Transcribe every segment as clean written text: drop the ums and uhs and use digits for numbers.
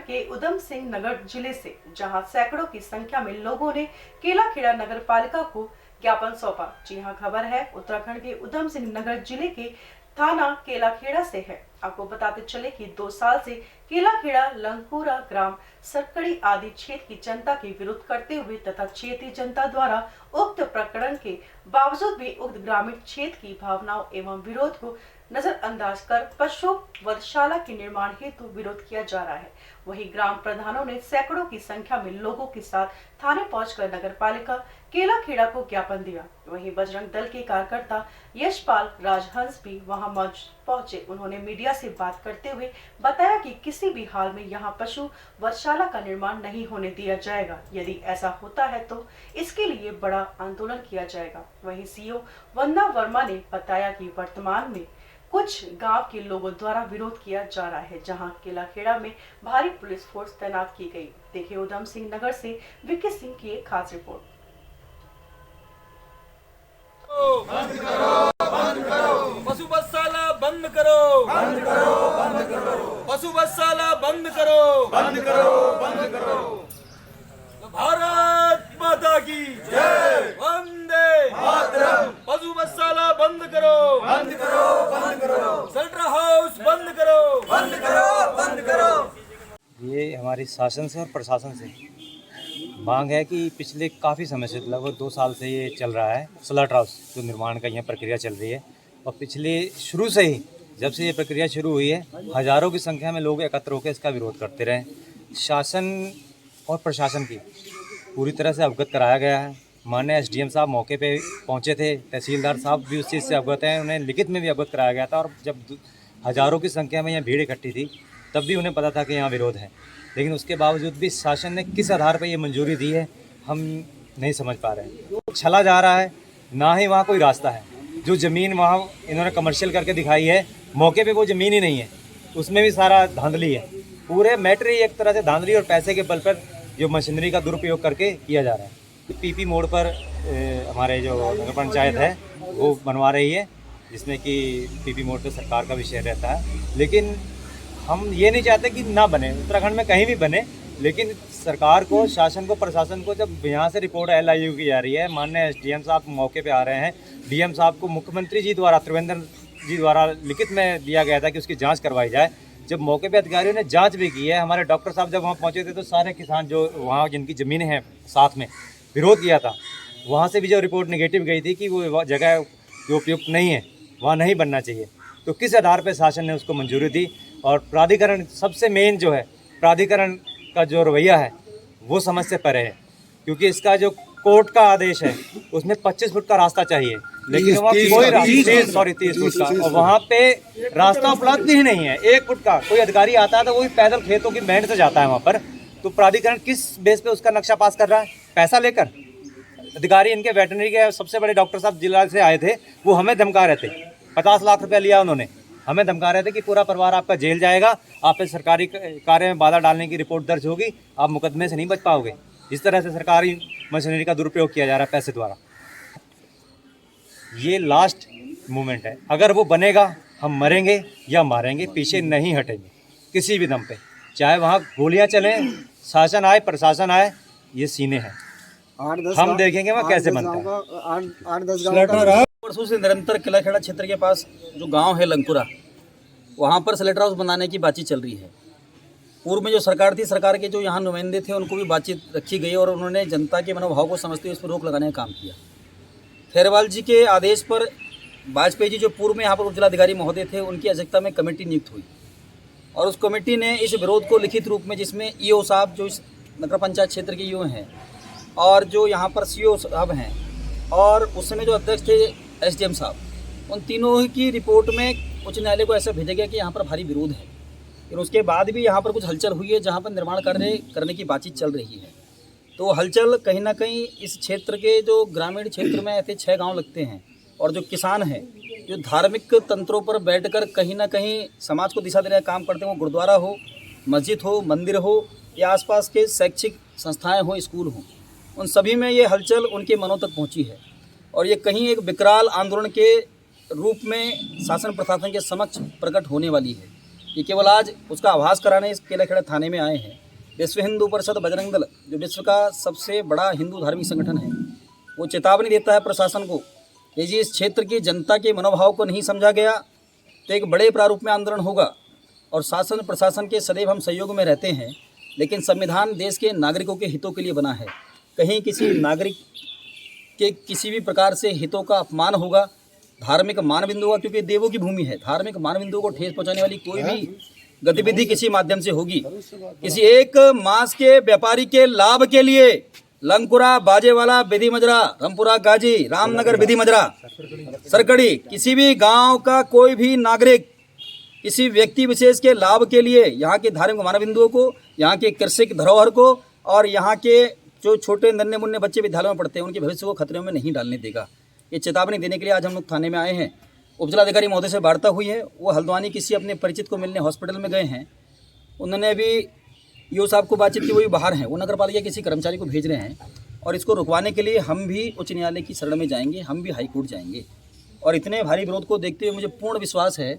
के उधम सिंह नगर जिले से, जहां सैकड़ों की संख्या में लोगों ने केलाखेड़ा नगर पालिका को ज्ञापन सौंपा। जी हां, खबर है उत्तराखंड के उधम सिंह नगर जिले के थाना केलाखेड़ा से है। आपको बताते चले कि 2 साल से केलाखेड़ा, लंकुरा ग्राम, सरकड़ी आदि क्षेत्र की जनता के विरोध करते हुए तथा क्षेत्रीय जनता द्वारा उक्त प्रकरण के बावजूद भी उक्त ग्रामीण क्षेत्र की भावनाओं एवं विरोध को नजरअंदाज कर पशु वधशाला के निर्माण हेतु विरोध किया जा रहा है। वहीं ग्राम प्रधानों ने सैकड़ों की संख्या में लोगों के साथ थाने पहुंचकर नगर पालिका केलाखेड़ा को ज्ञापन दिया। वहीं बजरंग दल के कार्यकर्ता यशपाल राजहंस भी वहां पहुंचे। उन्होंने मीडिया से बात करते हुए बताया कि किसी भी हाल में यहां पशु वधशाला का निर्माण नहीं होने दिया जाएगा। यदि ऐसा होता है तो इसके लिए बड़ा आंदोलन किया जाएगा। वहीं सीओ वंदना वर्मा ने बताया कि वर्तमान में कुछ गांव के लोगों द्वारा विरोध किया जा रहा है, जहां केलाखेड़ा में भारी पुलिस फोर्स तैनात की गई। देखिए उधम सिंह नगर से विक्की सिंह की एक खास रिपोर्ट। बंद करो, बंद करो, पशु वधशाला बंद करो, बंद करो, बंद करो, पशु वधशाला बंद करो, बंद करो, बंद करो। भारत माता की जय, वंदे मातरम। पशु वधशाला बंद करो, बंद करो, बंद करो, शेल्टर हाउस बंद करो, बंद करो, बंद करो। ये हमारी शासन से और प्रशासन से मांग है कि पिछले काफ़ी समय से, लगभग 2 साल से ये चल रहा है स्लॉटर हाउस जो निर्माण का यहाँ प्रक्रिया चल रही है। और पिछले शुरू से ही, जब से ये प्रक्रिया शुरू हुई है, हज़ारों की संख्या में लोग एकत्र होकर इसका विरोध करते रहे। शासन और प्रशासन की पूरी तरह से अवगत कराया गया है। माननीय एसडीएम साहब मौके पे पहुंचे थे, तहसीलदार साहब भी उस चीज़ से अवगत हैं, उन्हें लिखित में भी अवगत कराया गया था। और जब हज़ारों की संख्या में यहाँ भीड़ इकट्ठी थी, तब भी उन्हें पता था कि यहाँ विरोध है। लेकिन उसके बावजूद भी शासन ने किस आधार पर ये मंजूरी दी है, हम नहीं समझ पा रहे हैं। छला जा रहा है, ना ही वहाँ कोई रास्ता है। जो ज़मीन वहाँ इन्होंने कमर्शियल करके दिखाई है, मौके पे वो ज़मीन ही नहीं है, उसमें भी सारा धांधली है। पूरे मैटर ही एक तरह से धांधली और पैसे के बल पर जो मशीनरी का दुरुपयोग करके किया जा रहा है। पीपी मोड़ पर हमारे जो नगर पंचायत है वो बनवा रही है, जिसमें कि पीपी मोड़ पर सरकार का विषय रहता है। लेकिन हम ये नहीं चाहते कि ना बने, उत्तराखंड में कहीं भी बने, लेकिन सरकार को, शासन को, प्रशासन को जब यहाँ से रिपोर्ट LIU की जा रही है, माननीय SDM साहब मौके पे आ रहे हैं, DM साहब को मुख्यमंत्री जी द्वारा, त्रिवेंद्र जी द्वारा लिखित में दिया गया था कि उसकी जांच करवाई जाए। जब मौके पे अधिकारियों ने जांच भी की है, हमारे डॉक्टर साहब जब वहाँ पहुँचे थे तो सारे किसान जो वहाँ जिनकी ज़मीनें हैं साथ में विरोध किया था, वहाँ से भी जो रिपोर्ट नेगेटिव गई थी कि वो जगह जो उपयुक्त नहीं है, वहाँ नहीं बनना चाहिए। तो किस आधार पर शासन ने उसको मंजूरी दी? और प्राधिकरण, सबसे मेन जो है प्राधिकरण का जो रवैया है वो समझ से परे है, क्योंकि इसका जो कोर्ट का आदेश है उसमें 25 फुट का रास्ता चाहिए, लेकिन वहाँ कोई 30 फुट का, और वहाँ पे रास्ता उपलब्ध ही नहीं है। 1 फुट का कोई अधिकारी आता है तो वो भी पैदल खेतों की मेहनत से जाता है वहाँ पर। तो प्राधिकरण किस बेस पे उसका नक्शा पास कर रहा है? पैसा लेकर। अधिकारी इनके वेटरनरी के सबसे बड़े डॉक्टर साहब जिला से आए थे, वो हमें धमका रहे थे, 50 लाख रुपया लिया उन्होंने, हमें धमका रहे थे कि पूरा परिवार आपका जेल जाएगा, आप पे सरकारी कार्य में बाधा डालने की रिपोर्ट दर्ज होगी, आप मुकदमे से नहीं बच पाओगे। इस तरह से सरकारी मशीनरी का दुरुपयोग किया जा रहा है पैसे द्वारा। ये लास्ट मोमेंट है, अगर वो बनेगा हम मरेंगे या मारेंगे, पीछे नहीं हटेंगे किसी भी दम पे, चाहे वहाँ गोलियाँ चलें, शासन आए, प्रशासन आए, ये सीने हैं। हम देखेंगे वहाँ कैसे बनता है। वर्षों से निरंतर केलाखेड़ा क्षेत्र के पास जो गांव है लंकुरा, वहां पर स्लेटर हाउस बनाने की बातचीत चल रही है। पूर्व में जो सरकार थी, सरकार के जो यहाँ नुमाइंदे थे, उनको भी बातचीत रखी गई और उन्होंने जनता के मनोभाव को समझते हुए इस पर रोक लगाने का काम किया। खैरवाल जी के आदेश पर वाजपेयी जी जो पूर्व में यहाँ पर उपजिलाधिकारी महोदय थे, उनकी अध्यक्षता में कमेटी नियुक्त हुई और उस कमेटी ने इस विरोध को लिखित रूप में, जिसमें EO साहब जो इस नगर पंचायत क्षेत्र के EO हैं और जो यहाँ पर CO साहब हैं और उस समय जो अध्यक्ष थे SDM साहब, उन तीनों की रिपोर्ट में उच्च न्यायालय को ऐसा भेजा गया कि यहाँ पर भारी विरोध है। फिर उसके बाद भी यहाँ पर कुछ हलचल हुई है, जहाँ पर निर्माण कार्य करने की बातचीत चल रही है। तो हलचल कहीं ना कहीं इस क्षेत्र के, जो ग्रामीण क्षेत्र में ऐसे 6 गांव लगते हैं और जो किसान हैं, जो धार्मिक तंत्रों पर बैठकर कहीं ना कहीं समाज को दिशा देने का काम करते हैं, वो गुरुद्वारा हो, मस्जिद हो, मंदिर हो या आसपास के शैक्षिक संस्थाएँ हो, स्कूल हों, उन सभी में ये हलचल उनके मनों तक पहुँची है और ये कहीं एक विकराल आंदोलन के रूप में शासन प्रशासन के समक्ष प्रकट होने वाली है। ये केवल आज उसका आभास कराने इस केलाखेड़ा थाने में आए हैं। विश्व हिंदू परिषद बजरंग दल, जो विश्व का सबसे बड़ा हिंदू धार्मिक संगठन है, वो चेतावनी देता है प्रशासन को कि जी इस क्षेत्र की जनता के मनोभाव को नहीं समझा गया तो एक बड़े प्रारूप में आंदोलन होगा। और शासन प्रशासन के सदैव हम सहयोग में रहते हैं, लेकिन संविधान देश के नागरिकों के हितों के लिए बना है। कहीं किसी नागरिक के किसी भी प्रकार से हितों का अपमान होगा, धार्मिक मानबिंदु होगा, क्योंकि देवों की भूमि है, धार्मिक मानबिंदुओं को ठेस पहुंचाने वाली कोई भी गतिविधि किसी माध्यम से होगी, किसी एक मांस के व्यापारी के लाभ के लिए लंकुरा, बाजेवाला, बेदी मजरा, रामपुरा, गाजी, रामनगर, बेदी मजरा, सरकड़ी, किसी भी गांव का कोई भी नागरिक किसी व्यक्ति विशेष के लाभ के लिए यहाँ के धार्मिक मानबिंदुओं को, यहाँ के कृषि धरोहर को और यहाँ के जो छोटे नन्हे मुन्ने बच्चे विद्यालयों में पढ़ते हैं उनके भविष्य को खतरे में नहीं डालने देगा। ये चेतावनी देने के लिए आज हम लोग थाने में आए हैं। उपजिलाधिकारी महोदय से वार्ता हुई है, वो हल्द्वानी किसी अपने परिचित को मिलने हॉस्पिटल में गए हैं। उन्होंने अभी ईओ साहब को बातचीत की, वही बाहर हैं, वो नगर पालिका किसी कर्मचारी को भेज रहे हैं और इसको रुकवाने के लिए हम भी उच्च न्यायालय की शरण में जाएंगे, हम भी हाईकोर्ट जाएंगे। और इतने भारी विरोध को देखते हुए मुझे पूर्ण विश्वास है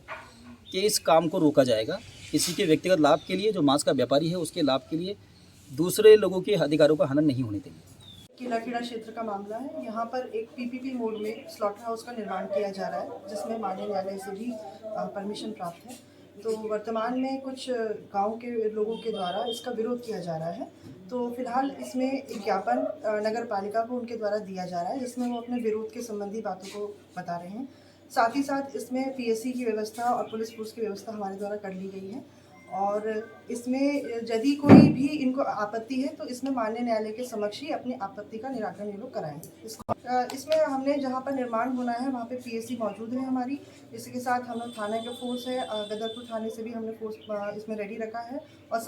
कि इस काम को रोका जाएगा। किसी के व्यक्तिगत लाभ के लिए, जो मांस का व्यापारी है उसके लाभ के लिए दूसरे लोगों के अधिकारों का हनन नहीं होने देंगे। केलाखेड़ा क्षेत्र का मामला है। यहाँ पर एक पीपीपी मोड में स्लॉटर हाउस का निर्माण किया जा रहा है, जिसमें माननीय न्यायालय से भी परमिशन प्राप्त है। तो वर्तमान में कुछ गांव के लोगों के द्वारा इसका विरोध किया जा रहा है। तो फिलहाल इसमें एक ज्ञापन नगर पालिका को उनके द्वारा दिया जा रहा है, जिसमें वो अपने विरोध के संबंधी बातों को बता रहे हैं। साथ ही साथ इसमें पीएससी की व्यवस्था और पुलिस फोर्स की व्यवस्था हमारे द्वारा कर ली गई है। और इसमें यदि कोई भी इनको आपत्ति है तो इसमें माननीय न्यायालय के समक्ष ही अपनी आपत्ति का निराकरण ये लोग कराएंगे। इसमें हमने जहाँ पर निर्माण होना है वहाँ पे पीएससी मौजूद है हमारी। इसके साथ हम लोग थाने का फोर्स है, गदरपुर थाने से भी हमने फोर्स इसमें रेडी रखा है और